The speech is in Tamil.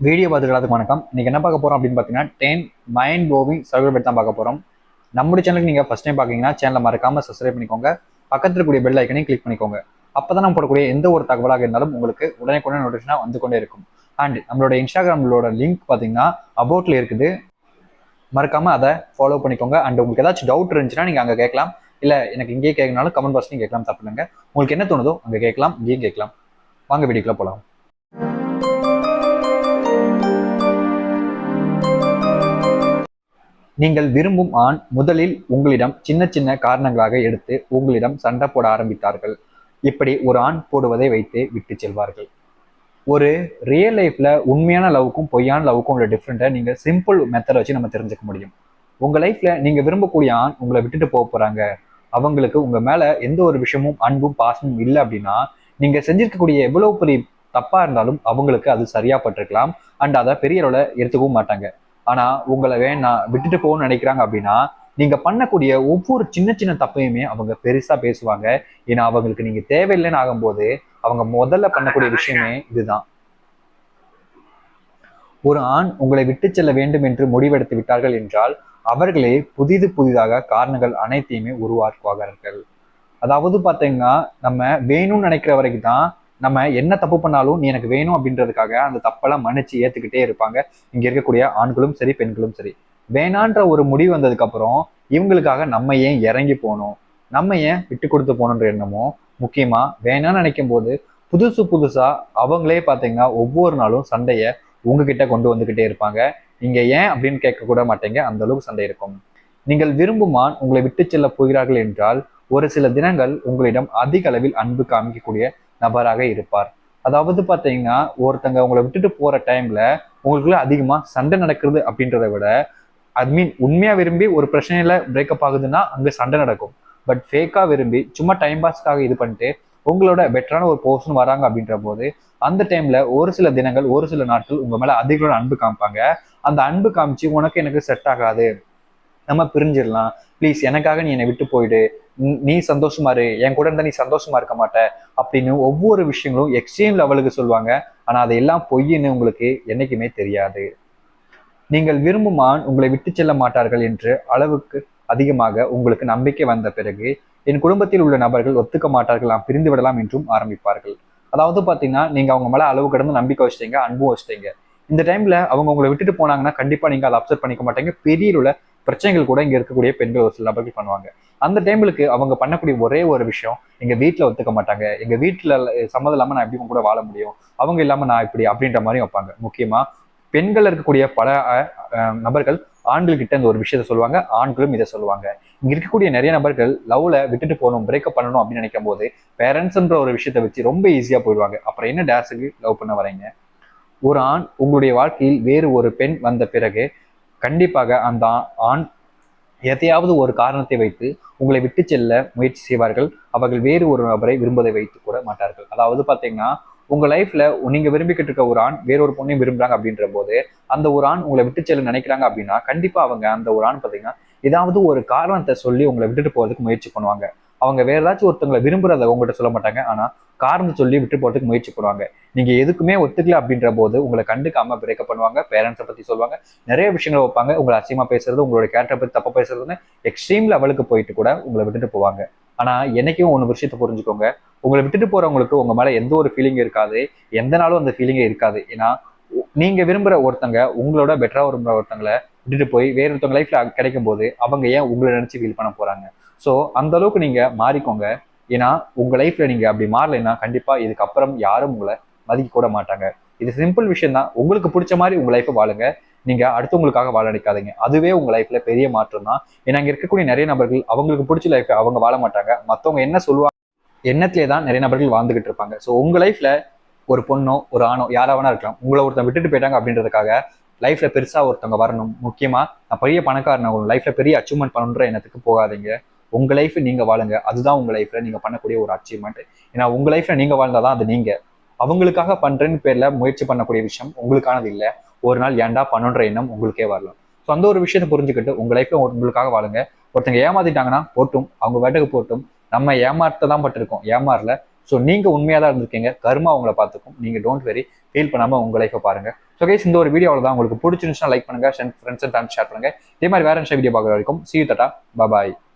வீடியோ பார்த்துக்கிறதுக்கு வணக்கம். இன்னைக்கு என்ன பார்க்க போறோம் அப்படின்னு பார்த்தீங்கன்னா 10 மைண்ட் ப்ளோவிங் சர்வே பற்றி தான் பார்க்க போறோம். நம்முடைய சேனலுக்கு நீங்க ஃபர்ஸ்ட் டைம் பார்க்கீங்கன்னா சேனலை மறக்காம சப்ஸ்கிரைப் பண்ணிக்கோங்க. பக்கத்தில் இருக்கக்கூடிய பெல் ஐக்கனையும் கிளிக் பண்ணிக்கோங்க. அப்பதான் நம்ம போடக்கூடிய எந்த ஒரு தகவலாக இருந்தாலும் உங்களுக்கு உடனே நோட்டிஃபிகேஷன் வந்து கொண்டே இருக்கும். அண்ட் நம்மளோட இன்ஸ்டாகிராமோட லிங்க் பார்த்தீங்கன்னா அபவுட்ல இருக்குது. மறக்காம அதை ஃபாலோ பண்ணிக்கோங்க. அண்ட் உங்களுக்கு ஏதாச்சும் டவுட் இருந்துச்சுன்னா நீங்க அங்கே கேட்கலாம். இல்ல எனக்கு இங்கேயே கேட்கனாலும் கமெண்ட் பாக்ஸ்லையும் கேட்கலாம், தப்பு இல்லைங்க. உங்களுக்கு என்ன தோணுதோ அங்கே கேட்கலாம், இங்கேயும் கேட்கலாம். வாங்க வீடியோக்குள்ள போகலாம். நீங்கள் விரும்பும் ஆண் முதலில் உங்களிடம் சின்ன சின்ன காரணங்களாக எடுத்து உங்களிடம் சண்டை போட ஆரம்பித்தார்கள். இப்படி ஒரு ஆண் போடுவதை வைத்து விட்டு செல்வார்கள். ஒரு ரியல் லைஃப்ல உண்மையான லவ்வுக்கும் பொய்யான லவ்வுக்கும் உள்ள டிஃப்ரெண்ட்டை நீங்க சிம்பிள் மெத்தட் வச்சு நம்ம தெரிஞ்சுக்க முடியும். உங்க லைஃப்ல நீங்க விரும்பக்கூடிய ஆண் உங்களை விட்டுட்டு போக போறாங்க, அவங்களுக்கு உங்க மேல எந்த ஒரு விஷயமும் அன்பும் பாசமும் இல்லை அப்படின்னா நீங்க செஞ்சிருக்கக்கூடிய எவ்வளவு பெரிய தப்பா இருந்தாலும் அவங்களுக்கு அது சரியா பட்டிருக்கலாம். அண்ட் அதை பெரிய அளவுல எடுத்துக்கவும் மாட்டாங்க. ஆனா உங்களை வேணாம் விட்டுட்டு போகணும்னு நினைக்கிறாங்க அப்படின்னா நீங்க பண்ணக்கூடிய ஒவ்வொரு சின்ன சின்ன தப்பையுமே அவங்க பெருசா பேசுவாங்க. ஏன்னா அவங்களுக்கு நீங்க தேவையில்லைன்னு ஆகும்போது அவங்க முதல்ல பண்ணக்கூடிய விஷயமே இதுதான். ஒரு ஆண் உங்களை விட்டு செல்ல வேண்டும் என்று முடிவெடுத்து விட்டார்கள் என்றால் அவர்களே புதிதாக காரணங்கள் அனைத்தையுமே உருவாக்குவார்கள். அதாவது பாத்தீங்கன்னா நம்ம வேணும்னு நினைக்கிற வரைக்கும் தான் நம்ம என்ன தப்பு பண்ணாலும் நீ எனக்கு வேணும் அப்படின்றதுக்காக அந்த தப்பெல்லாம் மன்னிச்சு ஏத்துக்கிட்டே இருப்பாங்க. இங்க இருக்கக்கூடிய ஆண்களும் சரி பெண்களும் சரி. வேணான்ற ஒரு முடிவு வந்ததுக்கு அப்புறம் இவங்களுக்காக நம்ம ஏன் இறங்கி போகணும், நம்ம ஏன் விட்டு கொடுத்து போகணுன்ற எண்ணமோ முக்கியமா வேணான்னு நினைக்கும் போது புதுசா அவங்களே பாத்தீங்கன்னா ஒவ்வொரு நாளும் சண்டைய உங்ககிட்ட கொண்டு வந்துகிட்டே இருப்பாங்க. நீங்க ஏன் அப்படின்னு கேட்க கூட மாட்டீங்க, அந்த அளவுக்கு சண்டை இருக்கும். நீங்கள் விரும்புமான் உங்களை விட்டு செல்ல போகிறார்கள் என்றால் ஒரு சில தினங்கள் உங்களிடம் அதிக அளவில் அன்பு காமிக்கக்கூடிய நபராக இருப்பார். அதாவது பாத்தீங்கன்னா ஒருத்தங்க உங்களை விட்டுட்டு போற டைம்ல உங்களுக்குள்ள அதிகமா சண்டை நடக்கிறது அப்படின்றத விட உண்மையா விரும்பி ஒரு பிரச்சனையில பிரேக்கப் ஆகுதுன்னா அங்க சண்டை நடக்கும். பட் ஃபேக்கா விரும்பி சும்மா டைம் பாஸ்க்காக இது பண்ணிட்டு உங்களோட பெட்டரான ஒரு பர்சன் வராங்க அப்படின்ற போது அந்த டைம்ல ஒரு சில தினங்கள் ஒரு சில நாட்கள் உங்க மேல அதிக அன்பு காமிப்பாங்க. அந்த அன்பு காமிச்சு உனக்கு எனக்கு செட் ஆகாது, நம்ம பிரிஞ்சிடலாம், ப்ளீஸ் எனக்காக நீ என்னை விட்டு போயிடு, நீ சந்தோஷமா இரு, என் கூட இருந்தா நீ சந்தோஷமா இருக்க மாட்ட அப்படின்னு ஒவ்வொரு விஷயங்களும் எக்ஸ்ட்ரீம் லெவலுக்கு சொல்லுவாங்க. ஆனா அதையெல்லாம் பொய்ன்னு உங்களுக்கு என்னைக்குமே தெரியாது. நீங்கள் விரும்பும் ஆண் உங்களை விட்டு செல்ல மாட்டார்கள் என்று அளவுக்கு அதிகமாக உங்களுக்கு நம்பிக்கை வந்த பிறகு என் குடும்பத்தில் உள்ள நபர்கள் ஒத்துக்க மாட்டார்கள், நாம் பிரிந்து விடலாம் என்றும் ஆரம்பிப்பார்கள். அதாவது பாத்தீங்கன்னா நீங்க அவங்க மேல அளவு கடந்து நம்பிக்கை வச்சிட்டீங்க, அன்பும் வச்சிட்டீங்க. இந்த டைம்ல அவங்க உங்களை விட்டுட்டு போனாங்கன்னா கண்டிப்பா நீங்க அதை அப்செட் பண்ணிக்க மாட்டீங்க. பெரிய பிரச்சனைகள் கூட இங்க இருக்கக்கூடிய பெண்கள் ஒரு சில நபர்கள் பண்ணுவாங்க. அந்த டைம்களுக்கு அவங்க பண்ணக்கூடிய ஒரே ஒரு விஷயம், எங்க வீட்டுல ஒத்துக்க மாட்டாங்க, எங்க வீட்டுல சம்மதம் இல்லாம நான் எப்படி கூட வாழ முடியும், அவங்க இல்லாம நான் இப்படி அப்படின்ற மாதிரி வைப்பாங்க. முக்கியமா பெண்கள் இருக்கக்கூடிய பல நபர்கள் ஆண்கள் கிட்ட இந்த ஒரு விஷயத்த சொல்லுவாங்க, ஆண்களும் இதை சொல்லுவாங்க. இங்க இருக்கக்கூடிய நிறைய நபர்கள் லவ்ல விட்டுட்டு போகணும், பிரேக்கப் பண்ணணும் அப்படின்னு நினைக்கும் போது பேரண்ட்ஸ்ன்ற ஒரு விஷயத்த வச்சு ரொம்ப ஈஸியா போயிடுவாங்க. அப்புறம் என்ன டேஸுக்கு லவ் பண்ண வரீங்க? ஒரு ஆண் உங்களுடைய வாழ்க்கையில் வேறு ஒரு பெண் வந்த பிறகு கண்டிப்பாக அந்த ஆண் எதையாவது ஒரு காரணத்தை வைத்து உங்களை விட்டு செல்ல முயற்சி செய்வார்கள். அவர்கள் வேறு ஒரு நபரை விரும்பதை வைத்து கூட மாட்டார்கள். அதாவது பாத்தீங்கன்னா உங்க லைஃப்ல நீங்க விரும்பிக்கிட்டு இருக்க ஒரு ஆண் வேற ஒரு பொண்ணையும் விரும்புறாங்க அப்படின்ற போது அந்த ஒரு ஆண் உங்களை விட்டு செல்ல நினைக்கிறாங்க அப்படின்னா கண்டிப்பா அவங்க அந்த ஒரு ஆண் பாத்தீங்கன்னா ஏதாவது ஒரு காரணத்தை சொல்லி உங்களை விட்டுட்டு போறதுக்கு முயற்சி பண்ணுவாங்க. அவங்க வேற ஏதாச்சும் ஒருத்தவங்களை விரும்புறத உங்கள்கிட்ட சொல்ல மாட்டாங்க, ஆனா காரணம் சொல்லி விட்டு போறதுக்கு முயற்சி பண்ணுவாங்க. நீங்க எதுக்குமே ஒத்துக்கல அப்படின்ற போது உங்களை கண்டுக்காம பிரேக்கப் பண்ணுவாங்க, பேரண்ட்ஸை பத்தி சொல்லுவாங்க, நிறைய விஷயங்களை வைப்பாங்க. உங்களை அசியமா பேசுறது, உங்களோட கேரக்டரை பத்தி தப்பா பேசுறதுன்னு எக்ஸ்ட்ரீம் லெவலுக்கு போயிட்டு கூட உங்களை விட்டுட்டு போவாங்க. ஆனா என்னைக்கும் ஒன்று விஷயத்தை புரிஞ்சுக்கோங்க, உங்களை விட்டுட்டு போறவங்களுக்கு உங்க மேல எந்த ஒரு ஃபீலிங் இருக்காது, எந்த நாளும் அந்த ஃபீலிங்கே இருக்காது. ஏன்னா நீங்க விரும்புற ஒருத்தங்க உங்களோட பெட்டரா விரும்புற ஒருத்தங்களை விட்டுட்டு போய் வேற ஒருத்தவங்க லைஃப்ல கிடைக்கும் போது அவங்க ஏன் உங்களை நினைச்சு ஃபீல் பண்ண போறாங்க? ஸோ அந்த அளவுக்கு நீங்க மாறிக்கோங்க. ஏன்னா உங்க லைஃப்ல நீங்க அப்படி மாறலைன்னா கண்டிப்பா இதுக்கப்புறம் யாரும் உங்களை மதிக்க கூட மாட்டாங்க. இது சிம்பிள் விஷயம் தான். உங்களுக்கு பிடிச்ச மாதிரி உங்க லைஃப்பை வாழுங்க, நீங்க அடுத்தவங்களுக்காக வாழ நினைக்காதீங்க. அதுவே உங்க லைஃப்ல பெரிய மாற்றம் தான். ஏன்னா இங்க இருக்கக்கூடிய நிறைய நபர்கள் அவங்களுக்கு பிடிச்ச லைஃப்பை அவங்க வாழ மாட்டாங்க, மற்றவங்க என்ன சொல்லுவாங்க எண்ணத்திலே தான் நிறைய நபர்கள் வாழ்ந்துகிட்டு இருப்பாங்க. ஸோ உங்க லைஃப்ல ஒரு பொண்ணோ ஒரு ஆணோ யாராவனா இருக்கலாம், உங்களை ஒருத்தன் விட்டுட்டு போயிட்டாங்க அப்படின்றதுக்காக லைஃப்ல பெருசா ஒருத்தவங்க வரணும், முக்கியமா நான் பெரிய பணக்காரன் ஆகணும், லைஃப்ல பெரிய அச்சீவ்மெண்ட் பண்ணணுன்ற எண்ணத்துக்கு போகாதீங்க. உங்க லைஃப் நீங்க வாழுங்க, அதுதான் உங்க லைஃப்ல நீங்க பண்ணக்கூடிய ஒரு அச்சீவ்மெண்ட். ஏன்னா உங்க லைஃப்ல நீங்க வாழ்ந்தாதான் அது நீங்க. அவங்களுக்காக பண்றேன்னு பேர்ல முயற்சி பண்ணக்கூடிய விஷயம் உங்களுக்கானது இல்லை. ஒரு நாள் ஏன்டா பண்ணுன்ற எண்ணம் உங்களுக்கே வரலாம். ஸோ அந்த ஒரு விஷயத்தை புரிஞ்சுக்கிட்டு உங்க லைஃப்ல உங்களுக்காக வாழுங்க. ஒருத்தங்க ஏமாத்திட்டாங்கன்னா போட்டும், அவங்க வேட்டுக்கு போட்டும். நம்ம ஏமாற்ற தான் பட்டிருக்கோம், ஏமாறல. ஸோ நீங்க உண்மையா தான் இருந்திருக்கீங்க, கர்மா அவங்கள பார்த்துக்கும். நீங்க டோன்ட் வெரி. ஃபீல் பண்ணாம உங்க லைஃபை பாருங்க. ஸோ கைஸ், இந்த ஒரு வீடியோவில் தான் உங்களுக்கு பிடிச்சிருந்துச்சுன்னா லைக் பண்ணுங்க, ஃப்ரெண்ட்ஸ் அண்ட் ஃபேமிலி ஷேர் பண்ணுங்க. இதே மாதிரி வேற வீடியோ பார்க்குற வரைக்கும் see you, tata, bye bye.